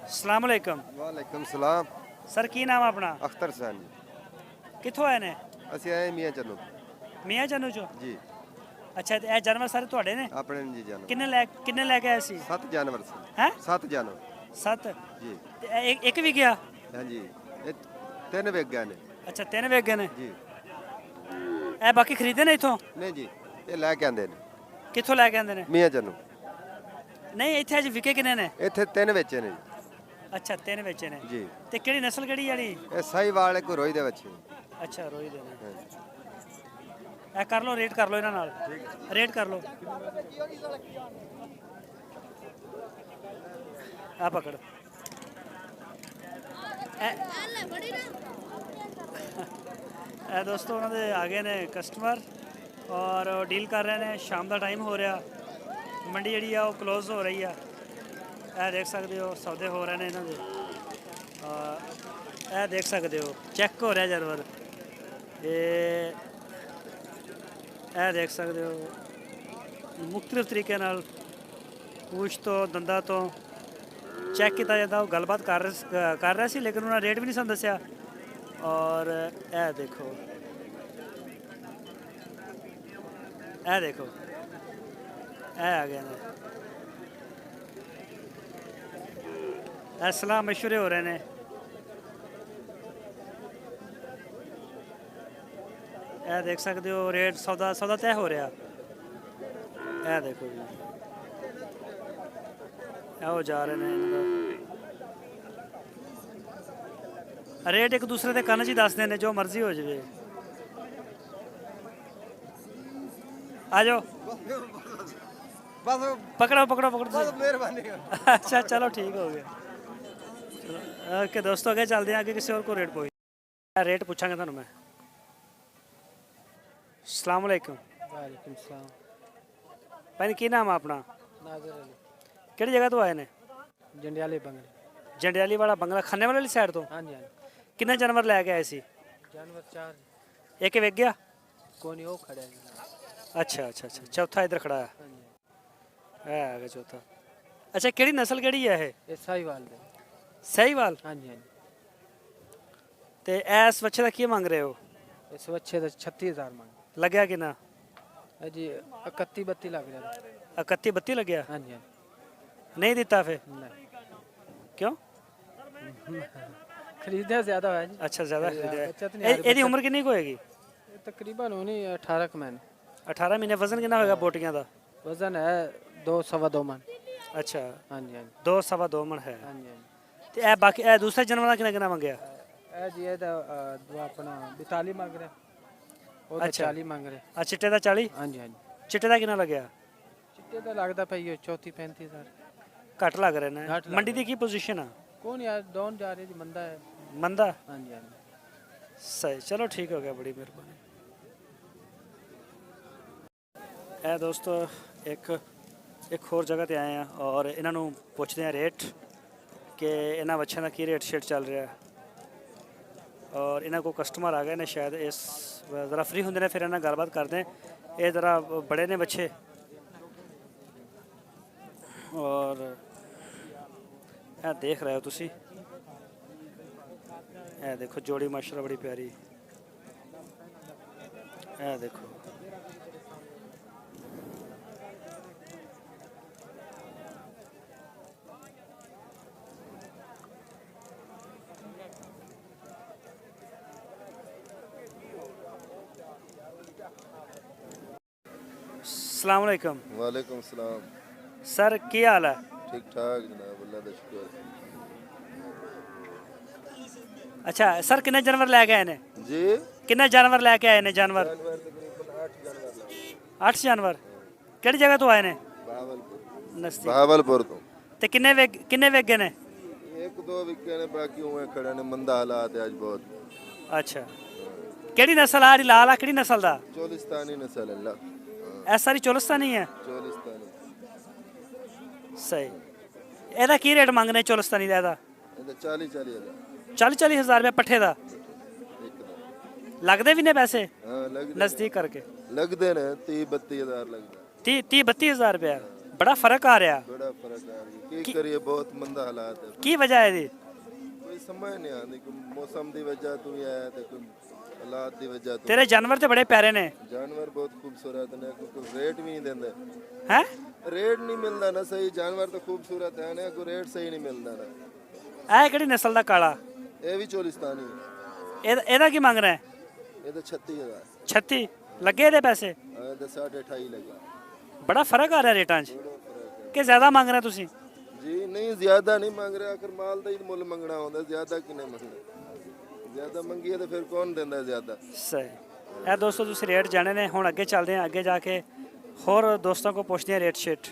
अस्सलाम वालेकुम। वालेकुम सलाम। सर की नाम अपना? अख्तर सैन जी। कित्थों आए ने? ਅਸੀਂ ਆਏ ਮੀਆਂ ਚੰਨੂ ਮੀਆਂ ਚੰਨੂ ਚੋਂ। ਜੀ। ਅੱਛਾ ਤੇ ਇਹ ਜਾਨਵਰ ਸਾਰੇ ਤੁਹਾਡੇ ਨੇ? ਆਪਣੇ ਨੇ ਜੀ ਜਾਨਵਰ ਕਿੰਨੇ ਲੈ ਕੇ ਆਏ ਸੀ? 7 ਜਾਨਵਰ ਸੀ। ਹੈ 7 ਜਾਨਵਰ 7 ਜੀ। ਤੇ ਇੱਕ ਵੀ ਗਿਆ? ਹਾਂਜੀ ਇਹ 3 ਵੇਚ ਗਏ ਨੇ ਅੱਛਾ 3 ਵੇਚ ਗਏ ਨੇ। ਜੀ। ਇਹ ਬਾਕੀ ਖਰੀਦੇ ਨੇ ਇਥੋਂ? ਨਹੀਂ ਜੀ ਇਹ ਲੈ ਕੇ ਆਂਦੇ ਨੇ ਕਿੱਥੋਂ ਲੈ ਕੇ ਆਂਦੇ ਨੇ? ਮੀਆਂ ਚੰਨੂ। ਨਹੀਂ ਇੱਥੇ ਅੱਜ ਵਿਕੇ ਕਿੰਨੇ ਨੇ? ਇੱਥੇ 3 ਵੇਚੇ ਨੇ ਅੱਛਾ 3 ਵੇਚੇ ਨੇ ਜੀ। ਤੇ ਕਿਹੜੀ ਨਸਲ ਕਿਹੜੀ ਵਾਲੀ? ਇਹ ਸਾਹੀਵਾਲ ਕੋ ਰੋਈ ਦੇ ਬੱਚੇ। ਅੱਛਾ ਰੋਈ ਦੇ ਨੇ। ਇਹ ਕਰ ਲਓ ਰੇਟ ਕਰ ਲਓ ਇਹਨਾਂ ਨਾਲ। ਰੇਟ ਕਰ ਲਓ। ਆ ਪਕੜ। ਇਹ ਦੋਸਤੋ ਉਹਨਾਂ ਦੇ ਆ ਗਏ ਨੇ ਕਸਟਮਰ ਔਰ ਉਹ ਡੀਲ ਕਰ ਰਹੇ ਨੇ। ਸ਼ਾਮ ਦਾ ਟਾਈਮ ਹੋ ਰਿਹਾ, ਮੰਡੀ ਜਿਹੜੀ ਆ ਉਹ ਕਲੋਜ਼ ਹੋ ਰਹੀ ਆ। ਇਹ ਦੇਖ ਸਕਦੇ ਹੋ ਸੌਦੇ ਹੋ ਰਹੇ ਨੇ ਇਹਨਾਂ ਦੇ। ਇਹ ਦੇਖ ਸਕਦੇ ਹੋ ਚੈੱਕ ਹੋ ਰਿਹਾ ਜਾਨਵਰ। ਇਹ ਦੇਖ ਸਕਦੇ ਹੋ ਮੁxtਲਿਫ ਤਰੀਕੇ ਨਾਲ ਪੂਛ ਤੋਂ ਦੰਦਾਂ ਤੋਂ ਚੈੱਕ ਕੀਤਾ ਜਾਂਦਾ। ਉਹ ਗੱਲਬਾਤ ਕਰ ਰਿਹਾ ਸੀ ਲੇਕਿਨ ਉਹਨਾਂ ਰੇਟ ਵੀ ਨਹੀਂ ਸਾਨੂੰ ਦੱਸਿਆ। ਔਰ ਇਹ ਦੇਖੋ ਇਹ ਦੇਖੋ ਇਹ ਆ ਗਏ ਨੇ। ਇਹ ਸਲਾਹ ਮਸ਼ਵਰੇ ਹੋ ਰਹੇ ਨੇ। ਇਹ ਦੇਖ ਸਕਦੇ ਹੋ ਰੇਟ ਸੌਦਾ ਤੈਅ ਹੋ ਰਿਹਾ। ਇਹ ਦੇਖੋ ਜੀ ਇਹੋ ਜਾ ਰਹੇ ਨੇ ਇਹਨਾਂ ਦਾ ਰੇਟ ਇੱਕ ਦੂਸਰੇ ਦੇ ਕੰਨ 'ਚ ਹੀ ਦੱਸਦੇ ਨੇ, ਜੋ ਮਰਜ਼ੀ ਹੋ ਜਾਵੇ। ਆ ਜਾਓ ਬਸ ਪਕੜੋ ਮਿਹਰਬਾਨੀ। अच्छा चलो ठीक हो गया। ओके दोस्तों आगे चलते हैं, आगे किसी और को रेट पूछ रेट पूछांगे थानू मैं। अस्सलाम वालेकुम। वालेकुम सलाम। भाई की नाम है अपना? नाज़र अली। किहड़ी जगह तो आए ने? जंडियाले बंगले। जंडियाली वाला बंगला खन्ने वाली साइड तो? हाँ जी हाँ जी। किन्ने जानवर लैके आए सी? जानवर 4 एक विक गया? कोनी वो खड़े हैं। अच्छा चौथा इधर खड़ा है। हाँ जी है आगे चौथा। अच्छा केड़ी नस्ल केड़ी है ये साहिवाल है। सहीवाल? हाँ जी हाँ जी। ते ऐस बच्चे का की मांग रहे हो? इस बच्चे का 36,000 मांग लग्या किना? जी 31-32 लग रहा है। 31-32 लग्या? हाँ जी हाँ नहीं दिता फिर? नहीं क्यों? खरीदे ज़्यादा है जी। अच्छा ज़्यादा बचत नहीं खरीदा। आ रही, ਇਹਦੀ ਉਮਰ ਕਿੰਨੀ ਕੁ ਹੋਏਗੀ? तकरीबन होनी 18 क महीने। 18 ਮਹੀਨੇ। ਵਜ਼ਨ ਕਿੰਨਾ ਹੋਏਗਾ ਬੋਟੀਆਂ ਦਾ? वजन है 2-2.25 मन। ਅੱਛਾ हाँ जी हाँ जी। 2-2.25 ਮਣ ਹੈ। हाँ जी हाँ जी। ਤੇ ਇਹ ਬਾਕੀ ਇਹ ਦੂਸਰੇ ਜਾਨਵਰਾਂ ਦਾ ਕਿੰਨਾ ਮੰਗਿਆ? जी ये तो अपना 42 मांग रहे। वो तो अच्छा। 40 मांग रहे। ਆ ਚਿੱਟੇ ਦਾ 40? हाँ जी हाँ जी। ਚਿੱਟੇ ਦਾ ਕਿੰਨਾ ਲੱਗਿਆ? चिट्टे तो लगता पे ये 34-35,000। ਘੱਟ ਲੱਗ ਰਹੇ ਨੇ। ਘੱਟ ਲੱਗ ਮੰਡੀ ਦੀ ਕੀ ਪੋਜੀਸ਼ਨ ਆ? कौन यार डाउन जा रही जी, मंदा है। ਮੰਦਾ? हाँ जी हाँ जी। ਸਹੀ ਚਲੋ ਠੀਕ ਹੋ ਗਿਆ, ਬੜੀ ਮਿਹਰਬਾਨੀ। ਇਹ ਦੋਸਤੋ ਇੱਕ ਹੋਰ ਜਗ੍ਹਾ ਤੇ ਆਏ ਆ ਔਰ ਇਹਨਾਂ ਨੂੰ ਪੁੱਛਦੇ ਆ ਰੇਟ ਕਿ ਇਹਨਾਂ ਬੱਚਿਆਂ ਦਾ ਕੀ ਰੇਟ ਸ਼ੇਟ ਚੱਲ ਰਿਹਾ। ਔਰ ਇਹਨਾਂ ਕੋਲ ਕਸਟਮਰ ਆ ਗਏ ਨੇ ਸ਼ਾਇਦ, ਇਸ ज़रा फ्री ਹੁੰਦੇ ਨੇ ਫਿਰ ਇਹਨਾਂ ਨਾਲ ਗੱਲਬਾਤ ਕਰਦੇ हैं। ਇਹ ज़रा बड़े ने बच्चे और ਇਹ ਦੇਖ ਰਹੇ ਹੋ ਤੁਸੀਂ। ਇਹ ਦੇਖੋ ਜੋੜੀ ਮਾਸ਼ਾਅੱਲਾ ਬੜੀ ਪਿਆਰੀ। ਇਹ ਦੇਖੋ अस्सलाम वालेकुम। वालेकुम सलाम। सर की हाल है? ठीक ठाक जनाब, अल्लाह का शुक्र। अच्छा सर किन्ने जानवर लैके आए ने? जी किन्ने जानवर लैके आए ने? जानवर जानवर तकरीबन 8 जानवर लगे। 8 जानवर। किहड़ी जगह तो आए ने? बहावलपुर। नजदीक। बहावलपुर तो ते किन्ने वेग गए ने? 1-2 विके ने, बाकी हुए खड़े ने। मंदा हालात है आज बहुत। अच्छा किहड़ी नस्ल आ रही? लाल आ किहड़ी नस्ल दा? चोलिस्तानी नस्ल है। ला ऐ सारी चोलिस्तानी है? चोलिस्तानी। सही। ਇਹਦਾ ਕੀ ਰੇਟ ਮੰਗਨੇ ਚੋਲਿਸਤਾਨੀ ਦਾ? ਇਹਦਾ ਇਹਦਾ 40-40 ਹਜ਼ਾਰ। 40 ਹਜ਼ਾਰ ਰੁਪਏ ਪੱਠੇ ਦਾ। ਇੱਕ ਦਾ ਲੱਗਦੇ ਵੀ ਨੇ ਪੈਸੇ? ਹਾਂ ਲੱਗਦੇ ਨਜ਼ਦੀਕ ਕਰਕੇ ਲੱਗਦੇ ਨੇ 30-32 ਹਜ਼ਾਰ ਲੱਗਦਾ। 30-32 ਹਜ਼ਾਰ ਰੁਪਏ। ਬੜਾ ਫਰਕ ਆ ਰਿਹਾ। ਬੜਾ ਫਰਕ ਆ ਗਿਆ ਕੀ ਕਰੀਏ ਬਹੁਤ ਮੰਦਾ ਹਾਲਾਤ ਹੈ ਕੀ ਵਜ੍ਹਾ ਹੈ ਇਹਦੀ? ਕੋਈ ਸਮਝ ਨਹੀਂ ਆਉਂਦੀ ਕੋਈ ਮੌਸਮ ਦੀ ਵਜ੍ਹਾ ਤੋਂ ਹੀ ਹੈ ਤੇ ਕੋਈ ਹਾਲਾਤ ਦੀ ਵਜ੍ਹਾ ਤੋਂ ਤੇਰੇ ਜਾਨਵਰ ਤੇ ਬੜੇ ਪਿਆਰੇ ਨੇ ਜਾਨਵਰ ਬਹੁਤ ਖੂਬਸੂਰਤ ਨੇ ਕੋਈ ਰੇਟ ਵੀ ਨਹੀਂ ਦਿੰਦੇ ਹੈ। ਰੇਟ ਨਹੀਂ ਮਿਲਦਾ ਨਾ ਸਹੀ ਜਾਨਵਰ ਤਾਂ ਖੂਬਸੂਰਤ ਹੈ ਨਾ ਕੋਈ ਰੇਟ ਸਹੀ ਨਹੀਂ ਮਿਲਦਾ ਨਾ ਇਹ ਕਿਹੜੀ ਨਸਲ ਦਾ ਕਾਲਾ? ਇਹ ਵੀ ਚੋਲਿਸਤਾਨੀ ਹੈ ਇਹਦਾ ਕੀ ਮੰਗ ਰਿਹਾ ਹੈ? ਇਹ ਤਾਂ 36000 36 ਲੱਗੇ ਇਹਦੇ ਪੈਸੇ? ਇਹ ਤਾਂ 28.5 ਲੱਗਾ ਬੜਾ ਫਰਕ ਆ ਰਿਹਾ ਰੇਟਾਂ 'ਚ ਬੜਾ ਫਰਕ ਹੈ ਕਿ ਜ਼ਿਆਦਾ ਮੰਗ ਰਹੇ ਤੁਸੀਂ? ਜੀ ਨਹੀਂ ਜ਼ਿਆਦਾ ਨਹੀਂ ਮੰਗ ਰਿਹਾ ਅਗਰ ਮਾਲ ਦਾ ਹੀ ਮੁੱਲ ਮੰਗਣਾ ਹੁੰਦਾ ਜ਼ਿਆਦਾ ਕਿਨੇ ਮੰਗਣਾ ਜ਼ਿਆਦਾ ਮੰਗੀਏ ਤਾਂ ਫਿਰ ਕੌਣ ਦਿੰਦਾ ਜ਼ਿਆਦਾ ਸਹੀ। ਇਹ ਦੋਸਤੋ ਤੁਸੀਂ ਰੇਟ ਜਾਣੇ ਨੇ। ਹੁਣ ਅੱਗੇ ਚੱਲਦੇ ਹਾਂ, ਅੱਗੇ ਜਾ ਕੇ ਹੋਰ ਦੋਸਤਾਂ ਕੋ ਪੁੱਛਦੇ ਹਾਂ ਰੇਟ ਸ਼ੇਟ।